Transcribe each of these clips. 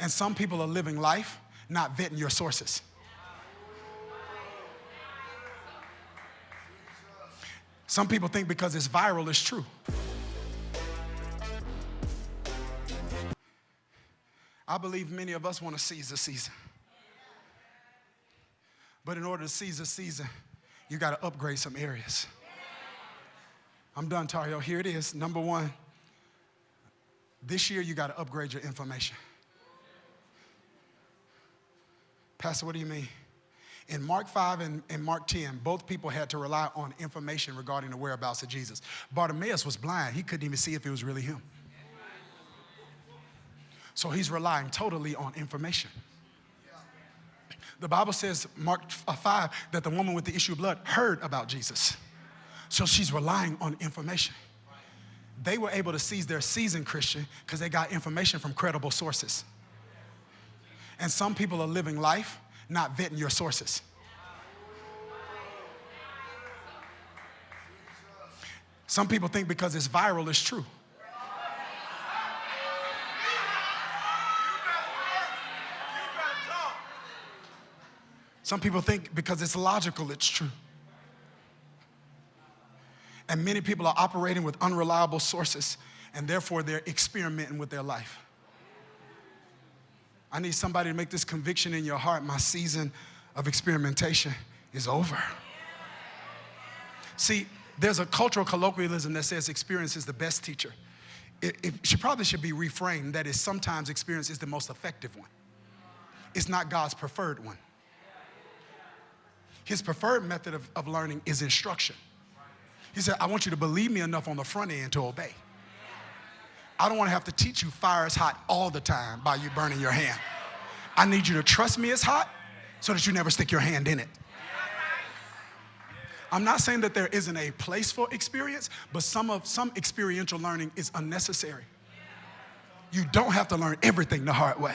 And some people are living life not vetting your sources. Some people think because it's viral, it's true. I believe many of us want to seize the season. But in order to seize the season, you got to upgrade some areas. I'm done, Tario. Here it is. Number one, this year you got to upgrade your information. Pastor, what do you mean? In Mark 5 and Mark 10, both people had to rely on information regarding the whereabouts of Jesus. Bartimaeus was blind. He couldn't even see if it was really him. So he's relying totally on information. The Bible says, Mark 5, that the woman with the issue of blood heard about Jesus. So she's relying on information. They were able to seize their season, Christian, because they got information from credible sources. And some people are living life not vetting your sources. Some people think because it's viral, it's true. Some people think because it's logical, it's true. And many people are operating with unreliable sources, and therefore they're experimenting with their life. I need somebody to make this conviction in your heart. My season of experimentation is over. See, there's a cultural colloquialism that says experience is the best teacher. She probably should be reframed. That is, sometimes experience is the most effective one. It's not God's preferred one. His preferred method of learning is instruction. He said, I want you to believe me enough on the front end to obey. I don't want to have to teach you fire is hot all the time by you burning your hand. I need you to trust me it's hot so that you never stick your hand in it. I'm not saying that there isn't a place for experience, but some experiential learning is unnecessary. You don't have to learn everything the hard way.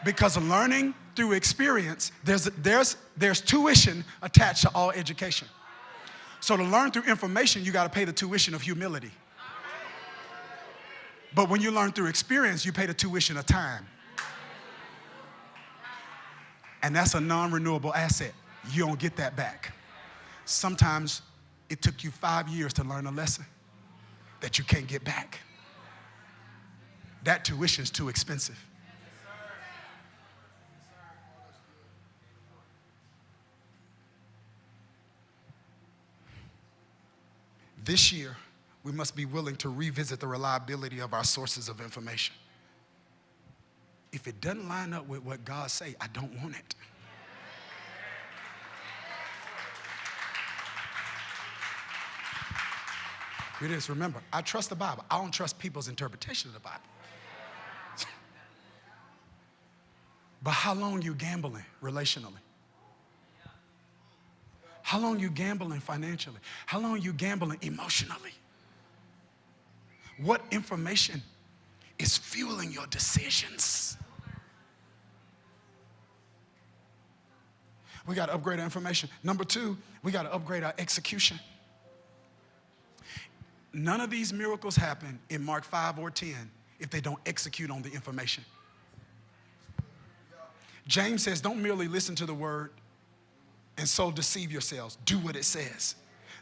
Because learning through experience, there's tuition attached to all education. So to learn through information, you got to pay the tuition of humility. But when you learn through experience, you pay the tuition of time. And that's a non-renewable asset. You don't get that back. Sometimes it took you 5 years to learn a lesson that you can't get back. That tuition is too expensive. This year, we must be willing to revisit the reliability of our sources of information. If it doesn't line up with what God say, I don't want it. It is. Remember, I trust the Bible. I don't trust people's interpretation of the Bible. But how long you gambling relationally? How long you gambling financially? How long you gambling emotionally? What information is fueling your decisions? We got to upgrade our information. Number two, we got to upgrade our execution. None of these miracles happen in Mark 5 or 10 if they don't execute on the information. James says, don't merely listen to the word and so deceive yourselves. Do what it says.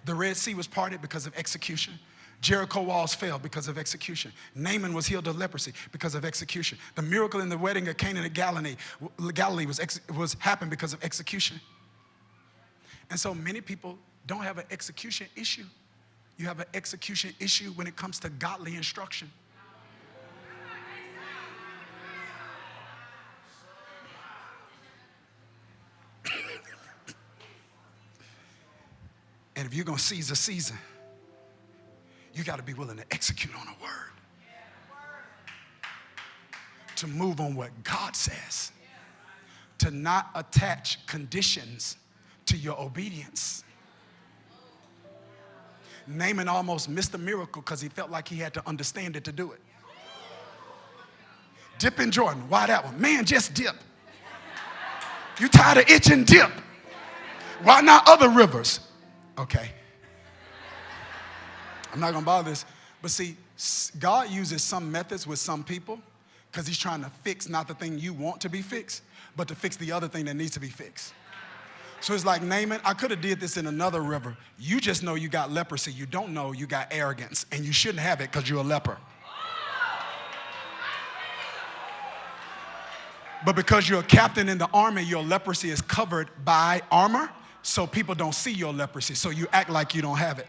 The Red Sea was parted because of execution. Jericho walls fell because of execution. Naaman was healed of leprosy because of execution. The miracle in the wedding of Cana in Galilee was happened because of execution. And so many people don't have an execution issue. You have an execution issue when it comes to godly instruction. And if you're going to seize a season, you got to be willing to execute on a word. To move on what God says. To not attach conditions to your obedience. Naaman almost missed the miracle because he felt like he had to understand it to do it. Dip in Jordan. Why that one? Man, just dip. You tired of itching? Dip. Why not other rivers? Okay. I'm not going to bother this. But see, God uses some methods with some people because he's trying to fix not the thing you want to be fixed, but to fix the other thing that needs to be fixed. So it's like, Naaman, I could have did this in another river. You just know you got leprosy. You don't know you got arrogance, and you shouldn't have it because you're a leper. But because you're a captain in the army, your leprosy is covered by armor, so people don't see your leprosy, so you act like you don't have it.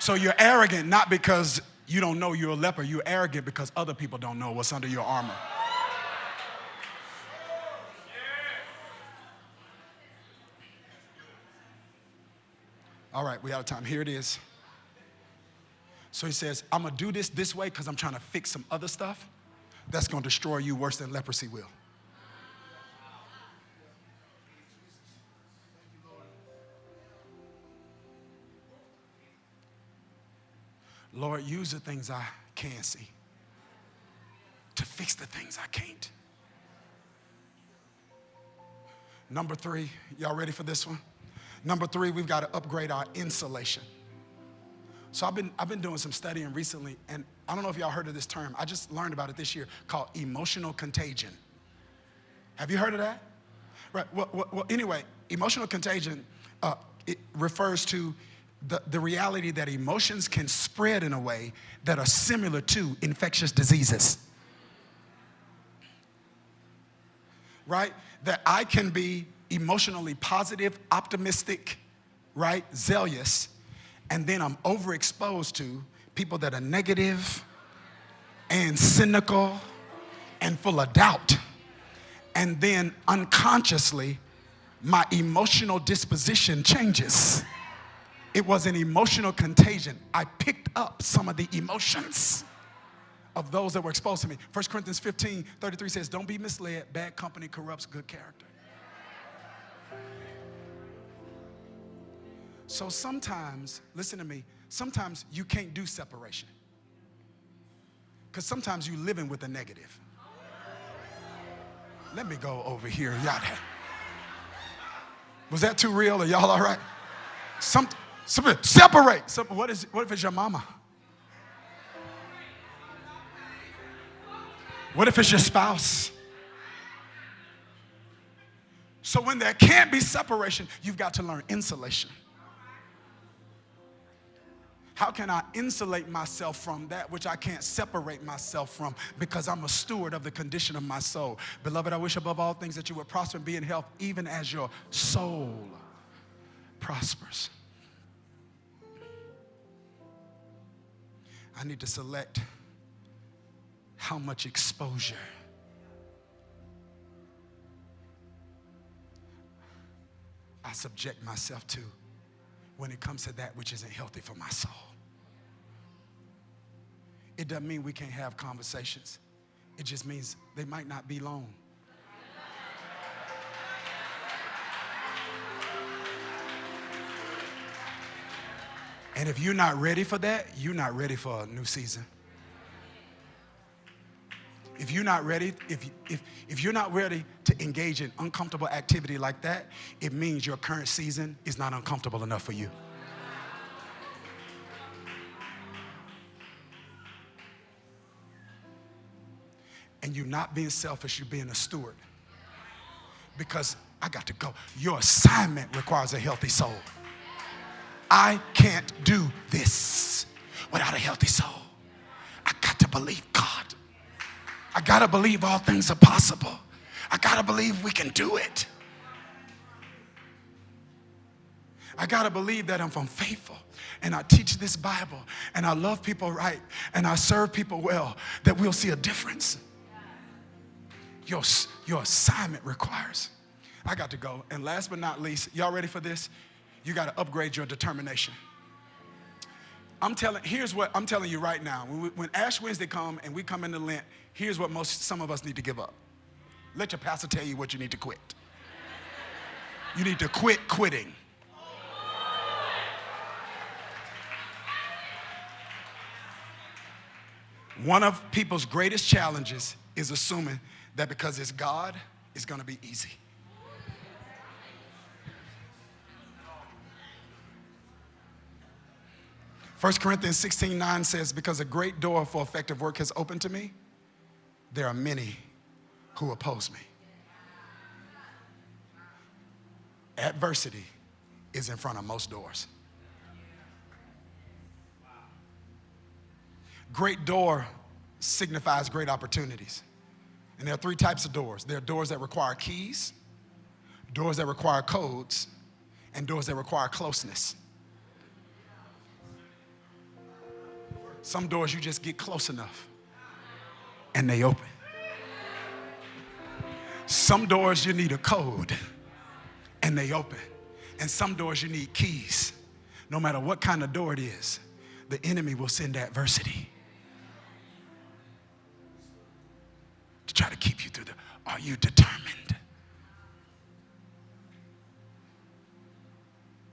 So you're arrogant not because you don't know you're a leper. You're arrogant because other people don't know what's under your armor. All right, we out of time. Here it is. So he says, I'm going to do this way because I'm trying to fix some other stuff that's going to destroy you worse than leprosy will. Lord, use the things I can see to fix the things I can't. Number 3, y'all ready for this one? Number 3, we've got to upgrade our insulation. So I've been doing some studying recently, and I don't know if y'all heard of this term. I just learned about it this year, called emotional contagion. Have you heard of that? Right. Well, anyway, emotional contagion, it refers to the reality that emotions can spread in a way that are similar to infectious diseases. Right? That I can be emotionally positive, optimistic, right, zealous, and then I'm overexposed to people that are negative and cynical and full of doubt. And then unconsciously, my emotional disposition changes. It was an emotional contagion. I picked up some of the emotions of those that were exposed to me. 1 Corinthians 15:33 says, don't be misled. Bad company corrupts good character. So sometimes, listen to me, sometimes you can't do separation. Because sometimes you're living with a negative. Let me go over here. Y'all, was that too real? Are y'all all right? Separate. What if it's your mama? What if it's your spouse? So when there can't be separation, you've got to learn insulation. How can I insulate myself from that which I can't separate myself from because I'm a steward of the condition of my soul? Beloved, I wish above all things that you would prosper and be in health, even as your soul prospers. I need to select how much exposure I subject myself to when it comes to that which isn't healthy for my soul. It doesn't mean we can't have conversations. It just means they might not be long. And if you're not ready for that, you're not ready for a new season. If you're not ready, if you're not ready to engage in uncomfortable activity like that, it means your current season is not uncomfortable enough for you. And you're not being selfish, you're being a steward. Because I got to go. Your assignment requires a healthy soul. I can't do this without a healthy soul. I got to believe God. I got to believe all things are possible. I got to believe we can do it. I got to believe that if I'm faithful and I teach this Bible and I love people right and I serve people well, that we'll see a difference. Your assignment requires. I got to go. And last but not least, y'all ready for this? You got to upgrade your determination. Here's what I'm telling you right now. When Ash Wednesday come and we come into Lent, here's what some of us need to give up. Let your pastor tell you what you need to quit. You need to quit quitting. One of people's greatest challenges is assuming that because it's God, it's going to be easy. 1 Corinthians 16:9 says, because a great door for effective work has opened to me, there are many who oppose me. Adversity is in front of most doors. Great door signifies great opportunities. And there are three types of doors. There are doors that require keys, doors that require codes, and doors that require closeness. Some doors you just get close enough and they open. Some doors you need a code and they open. And some doors you need keys. No matter what kind of door it is, the enemy will send adversity to try to keep you through the. Are you determined?